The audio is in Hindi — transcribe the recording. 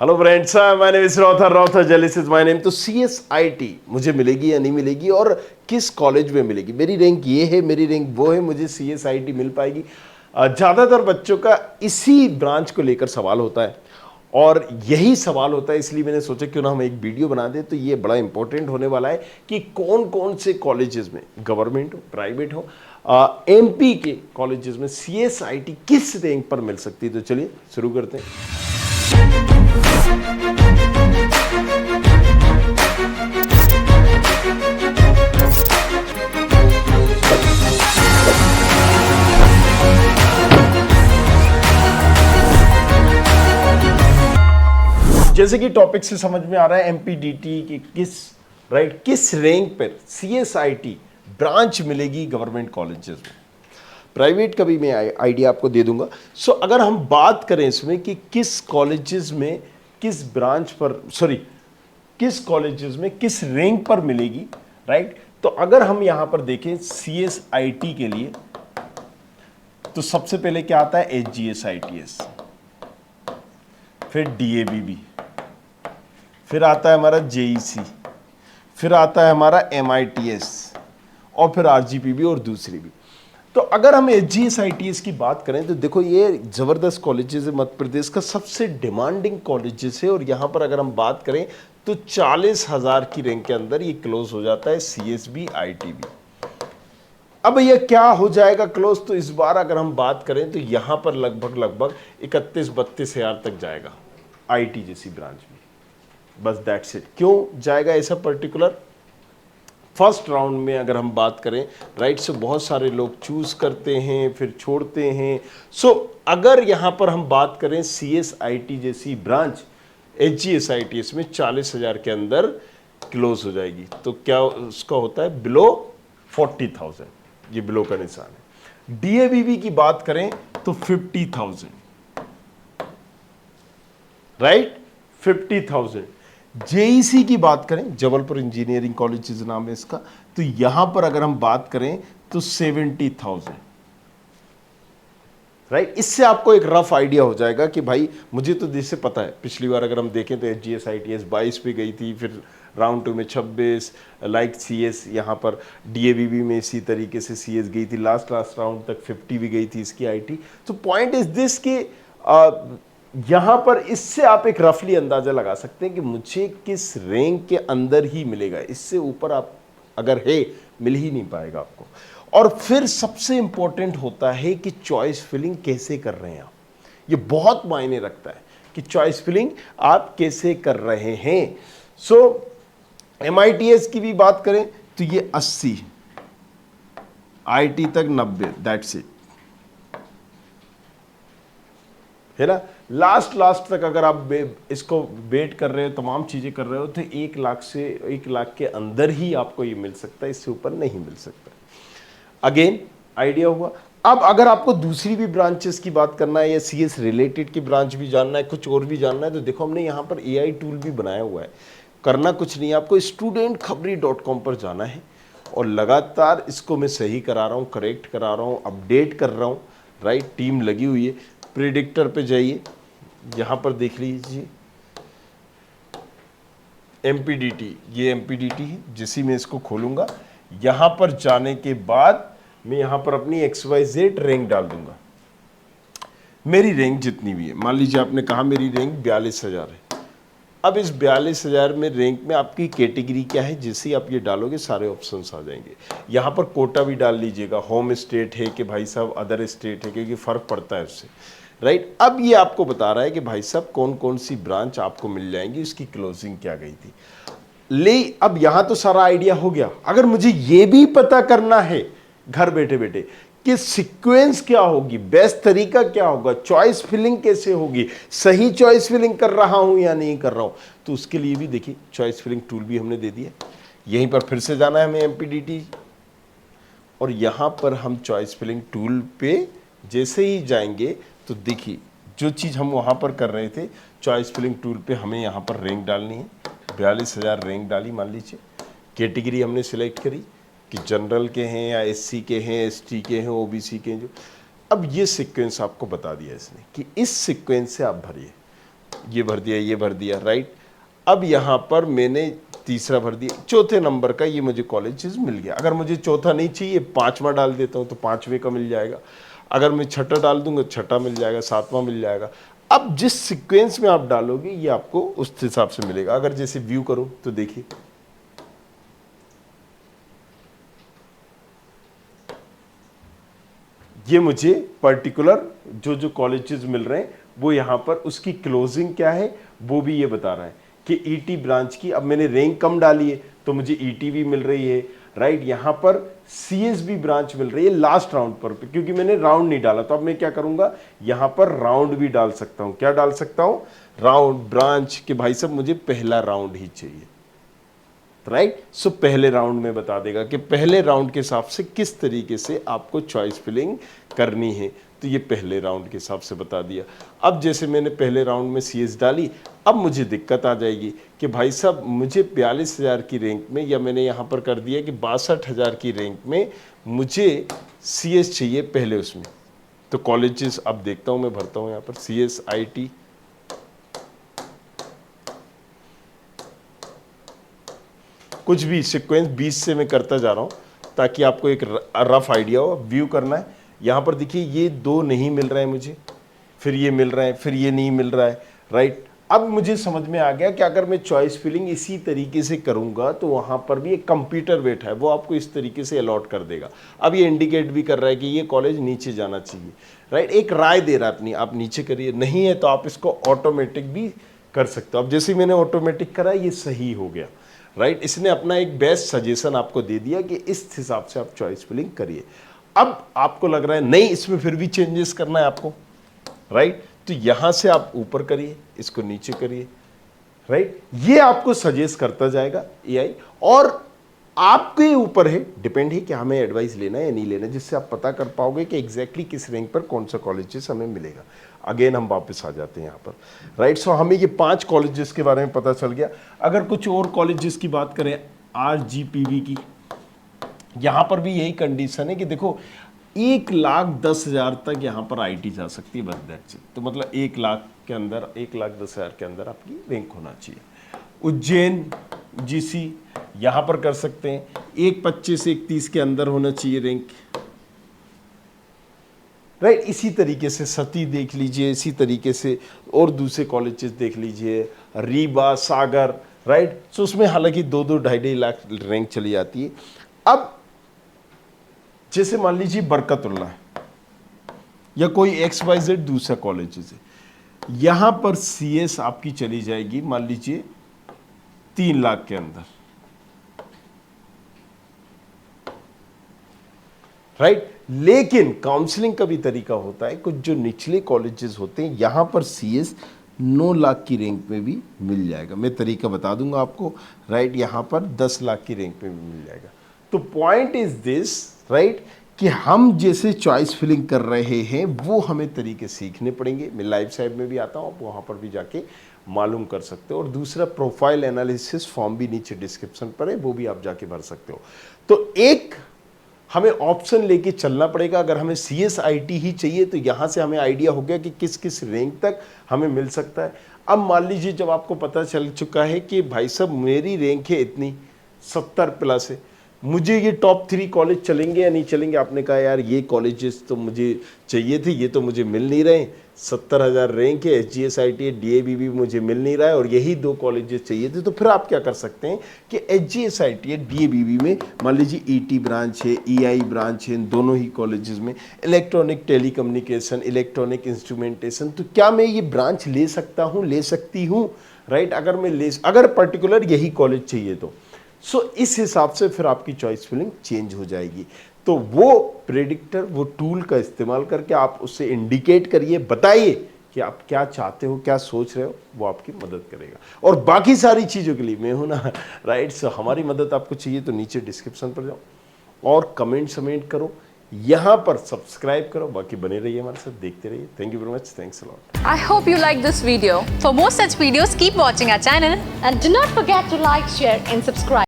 Hello friends, my name is राउथर जेलिस इज माय नेम। तो CSIT मुझे मिलेगी या नहीं मिलेगी और किस कॉलेज में मिलेगी? मेरी रैंक ये है, मेरी रैंक वो है, मुझे CSIT मिल पाएगी? ज़्यादातर बच्चों का इसी ब्रांच को लेकर सवाल होता है और यही सवाल होता है, इसलिए मैंने सोचा क्यों ना हम एक वीडियो बना दें। तो ये बड़ा इंपॉर्टेंट होने वाला है कि कौन कौन से कॉलेजेस में, गवर्नमेंट हो प्राइवेट हो, MP के कॉलेजेस में CSIT किस रैंक पर मिल सकती है। तो चलिए शुरू करते हैं। जैसे कि टॉपिक से समझ में आ रहा है, MPDT की किस रैंक पर CSIT ब्रांच मिलेगी गवर्नमेंट कॉलेजेस में। प्राइवेट का भी मैं आइडिया आपको दे दूंगा। सो अगर हम बात करें इसमें कि किस कॉलेजेस में किस ब्रांच पर, किस कॉलेजेस में किस रैंक पर मिलेगी, राइट। तो अगर हम यहां पर देखें CSIT के लिए, तो सबसे पहले क्या आता है? HGS-ITS, फिर DABB, फिर आता है हमारा JEC, फिर आता है हमारा MITS और फिर RGPB और दूसरी भी। तो अगर हम HGS-ITS की बात करें तो देखो, ये ज़बरदस्त कॉलेजेस है, मध्य प्रदेश का सबसे डिमांडिंग कॉलेजेस है। और यहाँ पर अगर हम बात करें तो 40,000 की रैंक के अंदर ये क्लोज हो जाता है CSB ITB। अब ये क्या हो जाएगा क्लोज? तो इस बार अगर हम बात करें तो यहाँ पर लगभग 31-32 हज़ार तक जाएगा IT जैसी ब्रांच में। बस दैट्स इट। क्यों जाएगा ऐसा पर्टिकुलर? फर्स्ट राउंड में अगर हम बात करें, राइट, से बहुत सारे लोग चूज करते हैं फिर छोड़ते हैं। सो अगर यहां पर हम बात करें CSIT जैसी ब्रांच HGS-ITS में 40,000 के अंदर क्लोज हो जाएगी, तो क्या उसका होता है? बिलो 40,000, ये बिलो का निशान है। DABB की बात करें तो 50,000, राइट, 50,000। JEC की बात करें, जबलपुर इंजीनियरिंग कॉलेज नाम है इसका, तो यहां पर अगर हम बात करें तो 70,000, राइट। इससे आपको एक रफ आइडिया हो जाएगा कि भाई मुझे तो जैसे पता है, पिछली बार अगर हम देखें तो HGS-ITS 22 पे गई थी, फिर राउंड 2 में 26, लाइक CS यहाँ पर DABB में इसी तरीके से CS गई थी, लास्ट राउंड तक 50 भी गई थी इसकी IT। तो पॉइंट इज दिस कि यहां पर इससे आप एक रफली अंदाजा लगा सकते हैं कि मुझे किस रैंक के अंदर ही मिलेगा, इससे ऊपर आप अगर है मिल ही नहीं पाएगा आपको। और फिर सबसे इंपॉर्टेंट होता है कि चॉइस फिलिंग कैसे कर रहे हैं आप। ये बहुत मायने रखता है कि चॉइस फिलिंग आप कैसे कर रहे हैं। सो MITS की भी बात करें तो ये 80, IT तक 90, दैट्स इट, है ना। लास्ट तक अगर आप इसको वेट कर रहे हो, तमाम चीज़ें कर रहे हो, तो 1 लाख से 1 लाख के अंदर ही आपको ये मिल सकता है, इससे ऊपर नहीं मिल सकता। अगेन आइडिया हुआ। अब अगर आपको दूसरी भी ब्रांचेस की बात करना है या CS रिलेटेड की ब्रांच भी जानना है, कुछ और भी जानना है, तो देखो हमने यहाँ पर AI टूल भी बनाया हुआ है। करना कुछ नहीं है, आपको studentkhabri.com पर जाना है और लगातार इसको मैं सही करा रहा हूँ, करेक्ट करा रहा हूँ, अपडेट कर रहा हूँ, राइट। टीम लगी हुई है। प्रेडिक्टर पे जाइए, यहाँ पर देख लीजिए MPDT, ये MPDT है, जिसी में इसको खोलूंगा। यहाँ पर जाने के बाद मैं यहाँ पर अपनी XYZ रैंक डाल दूंगा। मेरी रैंक जितनी भी है, मान लीजिए आपने कहा मेरी रैंक 42,000 है। अब इस 42,000 में रैंक में आपकी कैटेगरी क्या है, जैसे ही आप ये डालोगे सारे ऑप्शंस आ जाएंगे। यहाँ पर कोटा भी डाल लीजिएगा, होम स्टेट है कि भाई साहब अदर स्टेट है, क्योंकि फ़र्क पड़ता है उससे, राइट। अब ये आपको बता रहा है कि भाई साहब कौन कौन सी ब्रांच आपको मिल जाएंगी, उसकी क्लोजिंग क्या गई थी। ले अब यहां तो सारा आइडिया हो गया। अगर मुझे ये भी पता करना है घर बैठे बैठे कि सीक्वेंस क्या होगी, बेस्ट तरीका क्या होगा, चॉइस फिलिंग कैसे होगी, सही चॉइस फिलिंग कर रहा हूं या नहीं कर रहा हूं, तो उसके लिए भी देखिए चॉइस फिलिंग टूल भी हमने दे दिया। यहीं पर फिर से जाना है हमें MPDT, और यहां पर हम चॉइस फिलिंग टूल पे जैसे ही जाएंगे तो देखिए जो चीज़ हम वहाँ पर कर रहे थे, चॉइस फिलिंग टूल पे हमें यहाँ पर रैंक डालनी है। 42,000 रैंक डाली, मान लीजिए कैटेगरी हमने सिलेक्ट करी कि जनरल के हैं या SC के हैं, ST के हैं, OBC के हैं। जो अब ये सीक्वेंस आपको बता दिया इसने कि इस सीक्वेंस से आप भरिए। ये भर दिया, ये भर दिया, राइट। अब यहाँ पर मैंने तीसरा भर दिया, चौथे नंबर का ये मुझे कॉलेजेस मिल गया। अगर मुझे चौथा नहीं चाहिए, पांचवा डाल देता हूँ तो पांचवे का मिल जाएगा। अगर मैं छठा डाल दूंगा, छठा मिल जाएगा, सातवां मिल जाएगा। अब जिस सीक्वेंस में आप डालोगे ये आपको उस हिसाब से मिलेगा। अगर जैसे व्यू करो तो देखिए, ये मुझे पर्टिकुलर जो जो कॉलेजेस मिल रहे हैं वो यहाँ पर उसकी क्लोजिंग क्या है वो भी ये बता रहा है कि ईटी ब्रांच की। अब मैंने रैंक कम डाली है तो मुझे ईटी भी मिल रही है, राइट। यहाँ पर सीएसबी ब्रांच मिल रही है लास्ट राउंड पर, क्योंकि मैंने राउंड नहीं डाला। तो अब मैं क्या करूंगा, यहाँ पर राउंड भी डाल सकता हूँ। क्या डाल सकता हूँ, राउंड ब्रांच के भाई साहब मुझे पहला राउंड ही चाहिए, राइट। सो पहले राउंड में बता देगा कि पहले राउंड के हिसाब से किस तरीके से आपको चॉइस फिलिंग करनी है। तो ये पहले राउंड के हिसाब से बता दिया। अब जैसे मैंने पहले राउंड में सीएस डाली, अब मुझे दिक्कत आ जाएगी कि भाई साहब मुझे 42,000 की रैंक में, या मैंने यहाँ पर कर दिया कि 62,000 की रैंक में मुझे सीएस चाहिए पहले उसमें। तो कॉलेजेस अब देखता हूँ, मैं भरता हूँ यहाँ पर सीएस आईटी, कुछ भी सीक्वेंस 20 से मैं करता जा रहा हूँ ताकि आपको एक रफ आइडिया हो। व्यू करना है, यहाँ पर देखिए ये दो नहीं मिल रहा है मुझे, फिर ये मिल रहा है, फिर ये नहीं मिल रहा है, राइट। अब मुझे समझ में आ गया कि अगर मैं चॉइस फिलिंग इसी तरीके से करूंगा तो वहाँ पर भी एक कंप्यूटर बैठा है, वो आपको इस तरीके से अलॉट कर देगा। अब ये इंडिकेट भी कर रहा है कि ये कॉलेज नीचे जाना चाहिए, राइट। एक राय दे रहा है अपनी, आप नीचे करिए, नहीं है तो आप इसको ऑटोमेटिक भी कर सकते हो। अब जैसे मैंने ऑटोमेटिक करा, ये सही हो गया, राइट। इसने अपना एक बेस्ट सजेशन आपको दे दिया कि इस हिसाब से आप चॉइस फिलिंग करिए। अब आपको लग रहा है नहीं, इसमें फिर भी चेंजेस करना है आपको, राइट। तो यहां से आप ऊपर करिए, इसको नीचे करिए, राइट। ये आपको सजेस्ट करता जाएगा एआई, और आपके ऊपर है, डिपेंड है कि हमें एडवाइस लेना है या नहीं लेना, जिससे आप पता कर पाओगे कि एग्जैक्टली किस रैंक पर कौन सा कॉलेजेस हमें मिलेगा। अगेन हम वापस आ जाते हैं यहाँ पर, राइट। सो हमें ये 5 कॉलेजेस के बारे में पता चल गया। अगर कुछ और कॉलेजेस की बात करें, आरजीपीवी की, यहाँ पर भी यही कंडीशन है कि देखो 1,10,000 तक यहाँ पर आईटी जा सकती है, बस दैट्स इट। तो मतलब 1 लाख के अंदर, 1,10,000 के अंदर आपकी रैंक होना चाहिए। उज्जैन जीसी यहाँ पर कर सकते हैं, 1,25 से 1,30 के अंदर होना चाहिए रैंक, राइट। इसी तरीके से सती देख लीजिए, इसी तरीके से और दूसरे कॉलेजेस देख लीजिए, रीवा, सागर, राइट। सो उसमें हालांकि 2-2, 2.5 लाख रैंक चली जाती है। अब जैसे मान लीजिए बरकतुल्ला है या कोई XYZ दूसरा कॉलेज है, यहां पर सीएस आपकी चली जाएगी मान लीजिए 3 लाख के अंदर, राइट। लेकिन काउंसलिंग का भी तरीका होता है, कुछ जो निचले कॉलेजेस होते हैं यहां पर सीएस 9 लाख की रैंक में भी मिल जाएगा। मैं तरीका बता दूंगा आपको, राइट। यहां पर 10 लाख की रैंक में भी मिल जाएगा। तो पॉइंट इज दिस, राइट, कि हम जैसे चॉइस फिलिंग कर रहे हैं वो हमें तरीके सीखने पड़ेंगे। मैं लाइव साइड में भी आता हूँ, आप वहाँ पर भी जाके मालूम कर सकते हो। और दूसरा प्रोफाइल एनालिसिस फॉर्म भी नीचे डिस्क्रिप्शन पर है, वो भी आप जाके भर सकते हो। तो एक हमें ऑप्शन लेके चलना पड़ेगा। अगर हमें CSIT ही चाहिए तो यहाँ से हमें आइडिया हो गया कि किस किस रैंक तक हमें मिल सकता है। अब मान लीजिए जब आपको पता चल चुका है कि भाई साहब मेरी रैंक है इतनी 70 प्लस है, मुझे ये टॉप 3 कॉलेज चलेंगे या नहीं चलेंगे। आपने कहा यार ये कॉलेजेस तो मुझे चाहिए थे, ये तो मुझे मिल नहीं रहे, 70,000 रैंक है, SGSIT है, DABB मुझे मिल नहीं रहा है, और यही 2 कॉलेजेस चाहिए थे। तो फिर आप क्या कर सकते हैं कि SGSIT है, DABB में मान लीजिए ET ब्रांच है, EI ब्रांच है, इन दोनों ही कॉलेजेस में इलेक्ट्रॉनिक टेलीकम्युनिकेशन, इलेक्ट्रॉनिक इंस्ट्रूमेंटेशन, तो क्या मैं ये ब्रांच ले सकता हूँ, ले सकती हूँ, राइट। अगर पर्टिकुलर यही कॉलेज चाहिए तो इस हिसाब से फिर आपकी चॉइस फिलिंग चेंज हो जाएगी। तो वो प्रेडिक्टर, वो टूल का इस्तेमाल करके आप उससे इंडिकेट करिए, बताइए कि आप क्या चाहते हो, क्या सोच रहे हो, वो आपकी मदद करेगा। और बाकी सारी चीज़ों के लिए मैं हूं ना, राइट। सो हमारी मदद आपको चाहिए तो नीचे डिस्क्रिप्शन पर जाओ और कमेंट करो, यहाँ पर सब्सक्राइब करो, बाकी बने रहिए हमारे साथ, देखते रहिए। Thank you very much, thanks a lot. I hope you like this video. For more such videos, keep watching our channel And do not forget to like, share and subscribe.